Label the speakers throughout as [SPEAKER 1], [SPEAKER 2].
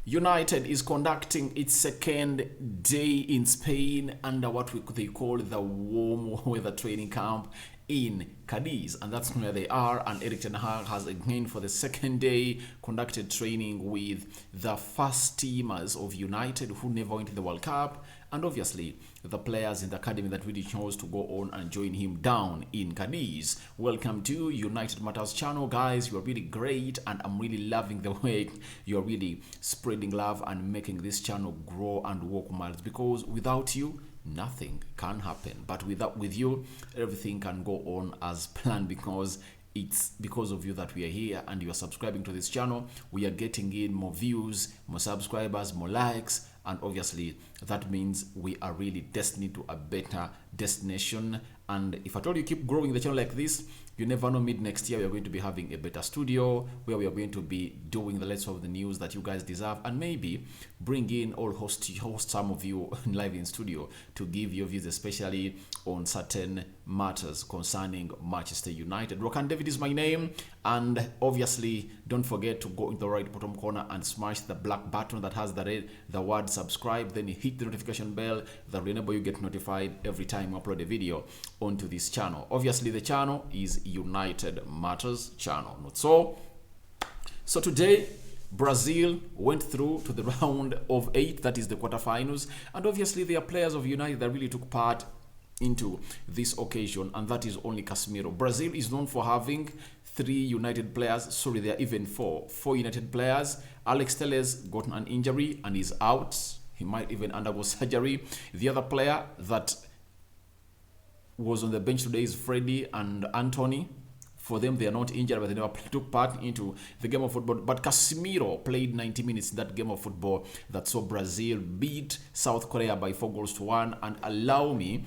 [SPEAKER 1] United is conducting its second day in Spain under what they call the warm weather training camp in Cadiz, and that's where they are. And Erik ten Hag has again for the second day conducted training with the first teamers of United who never went to the World Cup, and obviously the players in the academy that really chose to go on and join him down in Cadiz. Welcome to United Matters channel, guys. You are really great, and I'm really loving the way you're really spreading love and making this channel grow and walk miles, because without you nothing can happen, but with you everything can go on as planned, because it's because of you that we are here and you are subscribing to this channel. We are getting in more views, more subscribers, more likes, and obviously that means we are really destined to a better destination. And if at all you keep growing the channel like this, you never know, mid next year we are going to be having a better studio where we are going to be doing the latest of the news that you guys deserve, and maybe bring in or host some of you live in studio to give your views, especially on certain matters concerning Manchester United. Rokan David is my name, and obviously don't forget to go in the right bottom corner and smash the black button that has the word subscribe. Then you hit the notification bell that will enable you get notified every time we upload a video onto this channel. Obviously the channel is United Matters channel, not so. So today Brazil went through to the round of 8, that is the quarterfinals, and obviously there are players of United that really took part into this occasion, and that is only Casemiro. Brazil is known for having 3 United players, sorry, there are even 4 United players. Alex Telles got an injury and is out. He might even undergo surgery. The other player that was on the bench today is Freddy and Anthony. For them, they are not injured, but they never took part into the game of football. But Casemiro played 90 minutes in that game of football that saw Brazil beat South Korea by 4-1. And allow me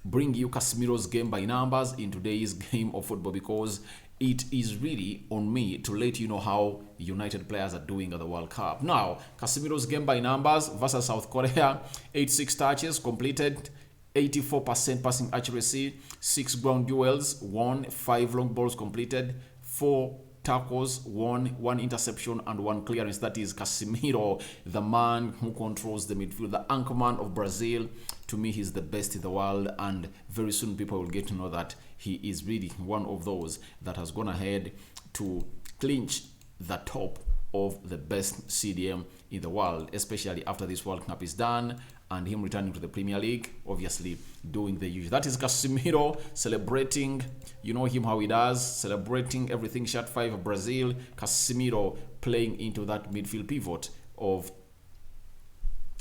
[SPEAKER 1] bring you Casemiro's game by numbers in today's game of football, because it is really on me to let you know how United players are doing at the World Cup. Now, Casemiro's game by numbers versus South Korea: 86 touches completed, 84% passing accuracy, 6 ground duels won, 5 long balls completed, 4 tackles won, 1 interception and 1 clearance. That is Casemiro, the man who controls the midfield, the anchorman of Brazil. To me, he's the best in the world, and very soon people will get to know that he is really one of those that has gone ahead to clinch the top of the best CDM in the world, especially after this World Cup is done and him returning to the Premier League, obviously doing the usual. That is Casemiro celebrating, you know him how he does, celebrating everything. Shot 5 of Brazil. Casemiro playing into that midfield pivot of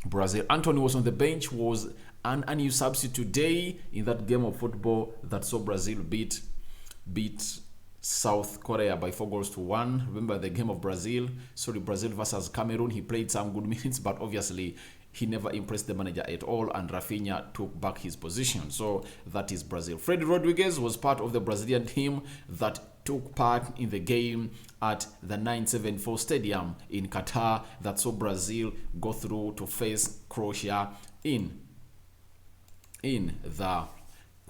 [SPEAKER 1] Brazil. Anthony was on the bench, was an unused substitute today in that game of football that saw Brazil beat South Korea by 4-1. Remember the game of Brazil versus Cameroon. He played some good minutes, but obviously he never impressed the manager at all, and Rafinha took back his position. So that is Brazil. Freddy Rodriguez was part of the Brazilian team that took part in the game at the 974 Stadium in Qatar that saw Brazil go through to face Croatia in the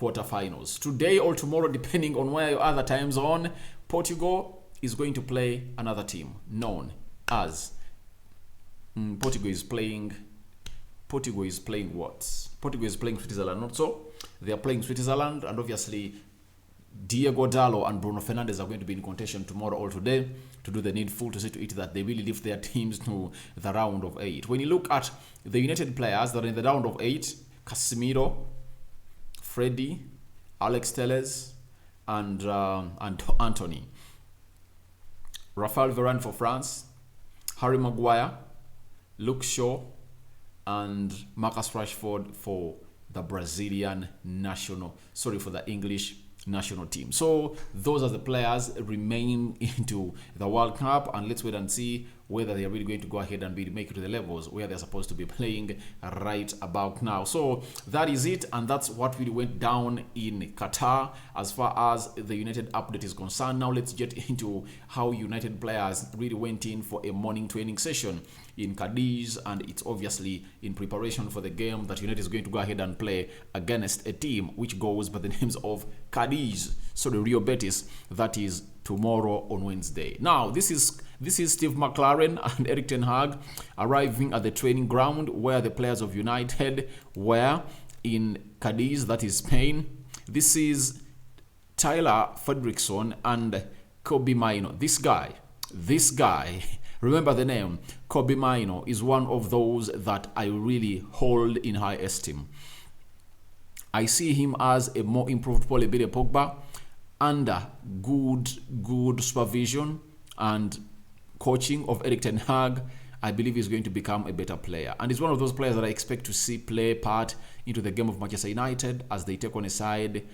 [SPEAKER 1] quarterfinals. Today or tomorrow, depending on where your other time zone, Portugal is going to play another team known as Portugal is playing what? Portugal is playing Switzerland, not so? They are playing Switzerland, and obviously Diego Dallo and Bruno Fernandes are going to be in contention tomorrow or today to do the needful to see to it that they really lift their teams to the round of 8. When you look at the United players that are in the round of 8, Casemiro, Freddy, Alex Telles, and Anthony. Raphael Varane for France, Harry Maguire, Luke Shaw, and Marcus Rashford for the English national team. So those are the players remaining into the World Cup, and let's wait and see whether they are really going to go ahead and make it to the levels where they're supposed to be playing right about now. So that is it, and that's what really went down in Qatar as far as the United update is concerned. Now let's get into how United players really went in for a morning training session in Cadiz, and it's obviously in preparation for the game that United is going to go ahead and play against a team which goes by the names of Cadiz Cadiz, sorry, Rio Betis. That is tomorrow on Wednesday. Now, this is Steve McLaren and Erik ten Hag arriving at the training ground where the players of United were in Cadiz, that is Spain. This is Tyler Fredrickson and Kobbie Mainoo. This guy, remember the name, Kobbie Mainoo, is one of those that I really hold in high esteem. I see him as a more improved Paul Pogba under good supervision and coaching of Erik ten Hag. I believe he's going to become a better player. And he's one of those players that I expect to see play part into the game of Manchester United as they take on the side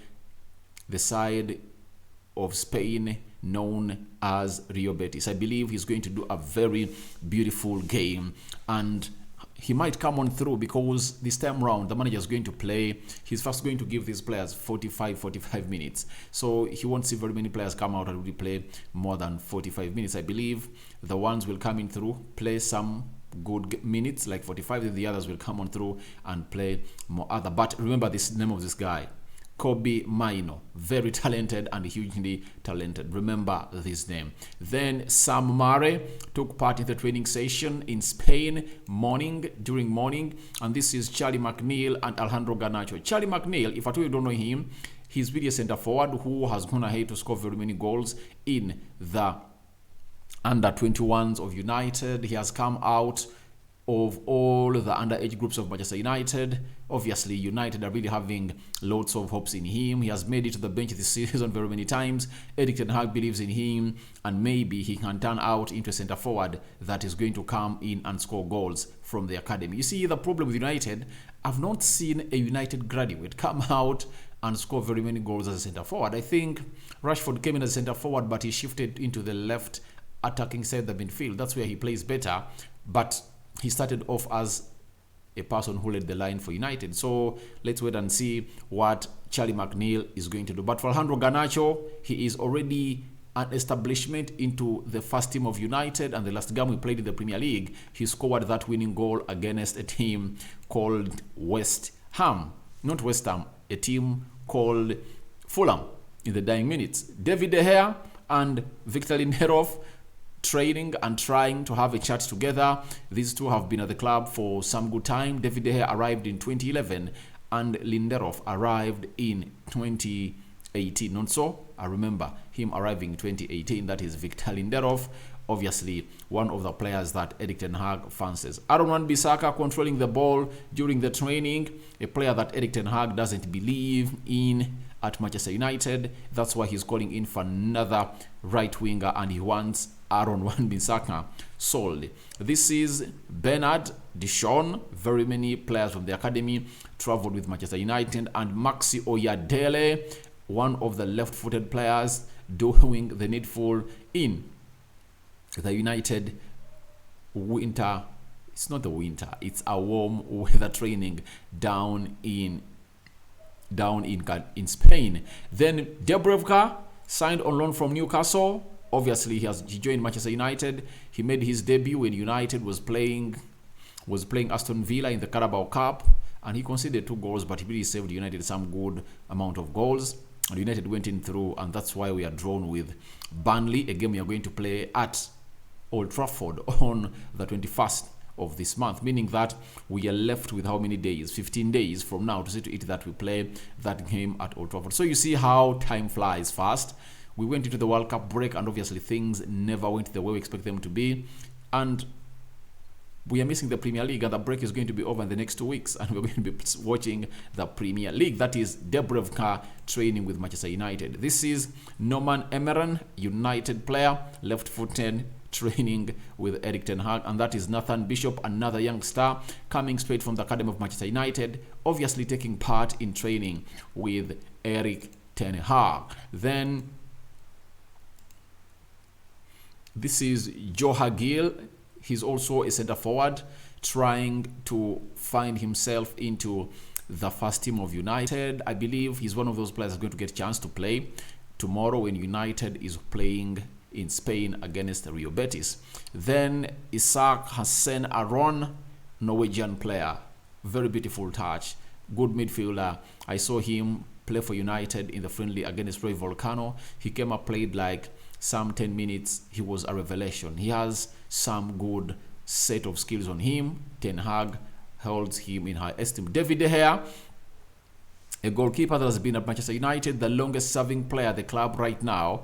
[SPEAKER 1] of Spain known as Rio Betis. I believe he's going to do a very beautiful game, and he might come on through because this time round the manager is going to play. He's first going to give these players 45 minutes. So he won't see very many players come out and really play more than 45 minutes. I believe the ones will come in through, play some good minutes like 45, and the others will come on through and play more other. But remember this name of this guy, Kobbie Mainoo, very talented and hugely talented. Remember this name. Then Sam Murray took part in the training session in Spain during morning, and this is Charlie McNeil and Alejandro Garnacho. Charlie McNeil, if at all you don't know him, he's really a centre forward who has gone ahead to score very many goals in the under 21s of United. He has come out of all the underage groups of Manchester United. Obviously, United are really having lots of hopes in him. He has made it to the bench this season very many times. Erik ten Hag believes in him, and maybe he can turn out into a centre forward that is going to come in and score goals from the academy. You see, the problem with United, I've not seen a United graduate come out and score very many goals as a centre forward. I think Rashford came in as a centre forward, but he shifted into the left attacking side of the midfield. That's where he plays better. But he started off as a person who led the line for United. So let's wait and see what Charlie McNeil is going to do. But for Alejandro Garnacho, he is already an establishment into the first team of United, and the last game we played in the Premier League, he scored that winning goal against a team called West Ham. Not West Ham, a team called Fulham in the dying minutes. David De Gea and Victor Lindelof training and trying to have a chat together. These two have been at the club for some good time. David De Gea arrived in 2011 and Lindelof arrived in 2018. Not so? I remember him arriving in 2018. That is Victor Lindelof, obviously one of the players that Erik ten Hag fancies. Aaron Wan-Bissaka controlling the ball during the training, a player that Erik ten Hag doesn't believe in at Manchester United. That's why he's calling in for another right winger, and he wants Aaron Wan-Bissaka sold. This is Bernard Dishon. Very many players from the academy traveled with Manchester United, and Maxi Oyadele, one of the left-footed players doing the needful in the United winter. It's not the winter, it's a warm weather training down in Spain. Then Dubravka signed on loan from Newcastle. Obviously, he joined Manchester United. He made his debut when United was playing Aston Villa in the Carabao Cup, and he conceded 2 goals, but he really saved United some good amount of goals. And United went in through, and that's why we are drawn with Burnley, a game we are going to play at Old Trafford on the 21st of this month, meaning that we are left with how many days? 15 days from now to see to it that we play that game at Old Trafford. So you see how time flies fast. We went into the World Cup break, and obviously things never went the way we expect them to be, and we are missing the Premier League, and the break is going to be over in the next 2 weeks, and we're going to be watching the Premier League. That is Dubravka training with Manchester United. This is Norman Emeran, United player, left-footed, training with Erik ten Hag, and that is Nathan Bishop, another young star coming straight from the academy of Manchester United, obviously taking part in training with Erik ten Hag. Then this is Joe Hagil. He's also a centre forward trying to find himself into the first team of United. I believe he's one of those players that's going to get a chance to play tomorrow when United is playing in Spain against Rio Betis. Then Isaac Hassan Aron, Norwegian player. Very beautiful touch. Good midfielder. I saw him play for United in the friendly against Roy Volcano. He came up, played like some 10 minutes. He was a revelation. He has some good set of skills on him. Ten Hag holds him in high esteem. David De Gea, a goalkeeper that has been at Manchester United, the longest serving player at the club right now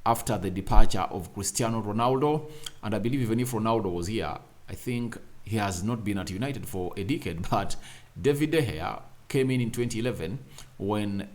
[SPEAKER 1] after the departure of Cristiano Ronaldo. And I believe even if Ronaldo was here, I think he has not been at United for a decade. But David De Gea came in 2011 when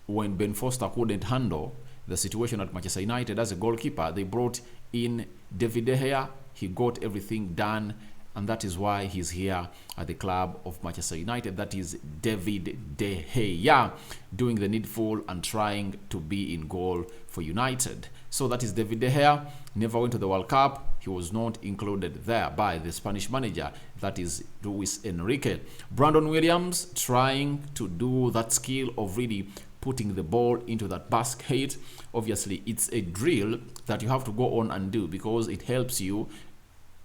[SPEAKER 1] Ben Foster couldn't handle the situation at Manchester United as a goalkeeper. They brought in David De Gea. He got everything done, and that is why he's here at the club of Manchester United. That is David De Gea doing the needful and trying to be in goal for United. So that is David De Gea. Never went to the World Cup. He was not included there by the Spanish manager. That is Luis Enrique. Brandon Williams trying to do that skill of really putting the ball into that basket. Obviously, it's a drill that you have to go on and do because it helps you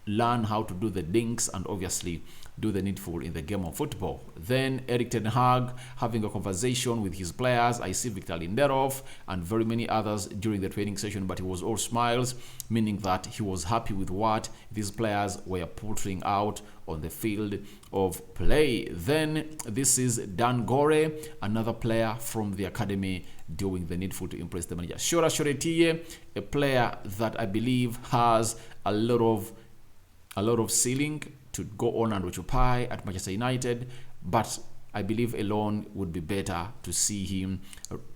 [SPEAKER 1] learn how to do the dinks and obviously do the needful in the game of football. Then Erik ten Hag having a conversation with his players. I see Victor Lindelof and very many others during the training session, but it was all smiles, meaning that he was happy with what these players were putting out on the field of play. Then this is Dan Gore, another player from the academy doing the needful to impress the manager. Shora Shoretie, a player that I believe has a lot of ceiling to go on and occupy at Manchester United, but I believe alone would be better to see him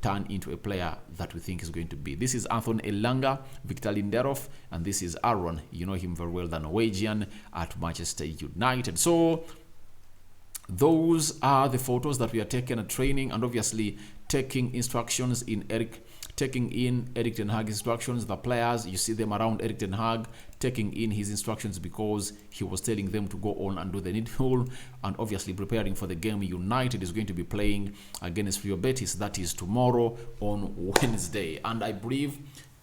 [SPEAKER 1] turn into a player that we think is going to be. This is Anthony Elanga, Victor Lindelof, and this is Aaron. You know him very well, the Norwegian at Manchester United. So those are the photos that we are taking at training, and obviously taking instructions in Erik ten Hag's instructions. The players, you see them around Erik ten Hag taking in his instructions because he was telling them to go on and do the needful, and obviously preparing for the game United is going to be playing against Rio Betis. That is tomorrow on Wednesday. And I believe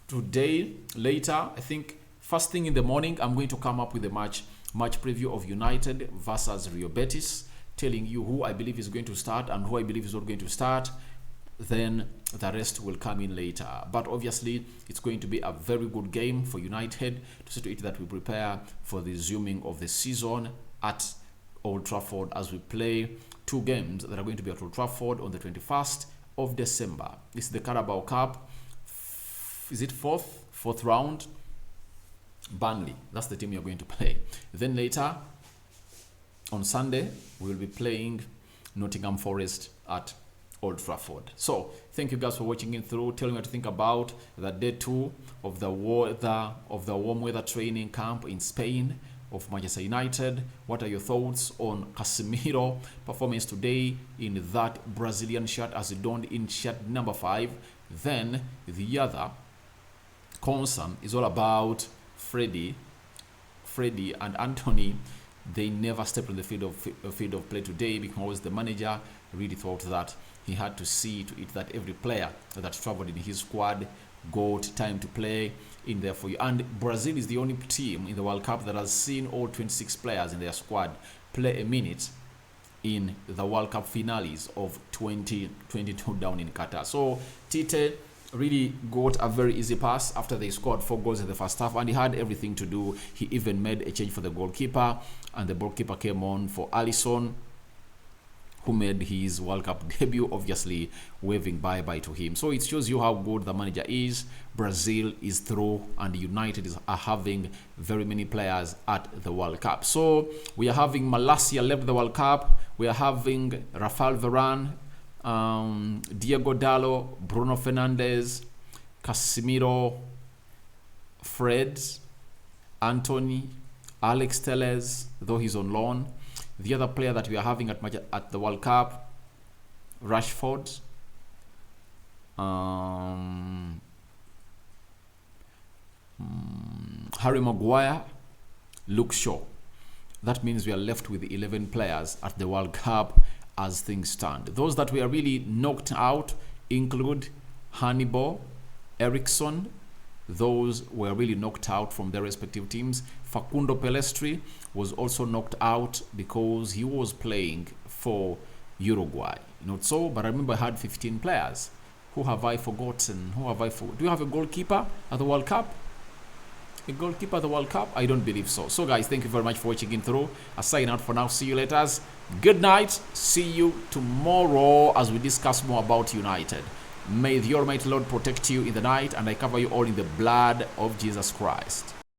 [SPEAKER 1] today, later, I think first thing in the morning, I'm going to come up with a match preview of United versus Rio Betis, telling you who I believe is going to start and who I believe is not going to start. Then the rest will come in later. But obviously, it's going to be a very good game for United to see to it that we prepare for the resuming of the season at Old Trafford as we play two games that are going to be at Old Trafford on the 21st of December. This is the Carabao Cup. Is it fourth round? Burnley. That's the team you're going to play. Then later, on Sunday, we will be playing Nottingham Forest at Old Trafford. So thank you guys for watching in through. Tell me what to think about the day 2 of the warm weather training camp in Spain of Manchester United. What are your thoughts on Casemiro performance today in that Brazilian shirt as he donned in shirt number 5? Then the other concern is all about Freddie and Anthony. They never stepped on the field of play today because the manager really thought that he had to see to it that every player that traveled in his squad got time to play in there for you. And Brazil is the only team in the World Cup that has seen all 26 players in their squad play a minute in the World Cup finales of 2022 down in Qatar. So Tite really got a very easy pass after they scored 4 goals in the first half, and he had everything to do. He even made a change for the goalkeeper, and the goalkeeper came on for Alisson, who made his World Cup debut, obviously waving bye-bye to him. So it shows you how good the manager is. Brazil is through, and United are having very many players at the World Cup. So we are having Malacia left the World Cup. We are having Rafael Varane, Diego Dallo, Bruno Fernandes, Casemiro, Fred, Anthony, Alex Telles, though he's on loan. The other player that we are having at the World Cup, Rashford, Harry Maguire, Luke Shaw. That means we are left with 11 players at the World Cup as things stand. Those that we are really knocked out include Hannibal, Eriksson. Those were really knocked out from their respective teams. Facundo Pelestri was also knocked out because he was playing for Uruguay. Not so, but I remember I had 15 players. Who have I forgotten? Do you have a goalkeeper at the World Cup? A goalkeeper at the World Cup? I don't believe so. So guys, thank you very much for watching in through. I sign out for now. See you later. Good night. See you tomorrow as we discuss more about United. May the Almighty Lord protect you in the night, and I cover you all in the blood of Jesus Christ.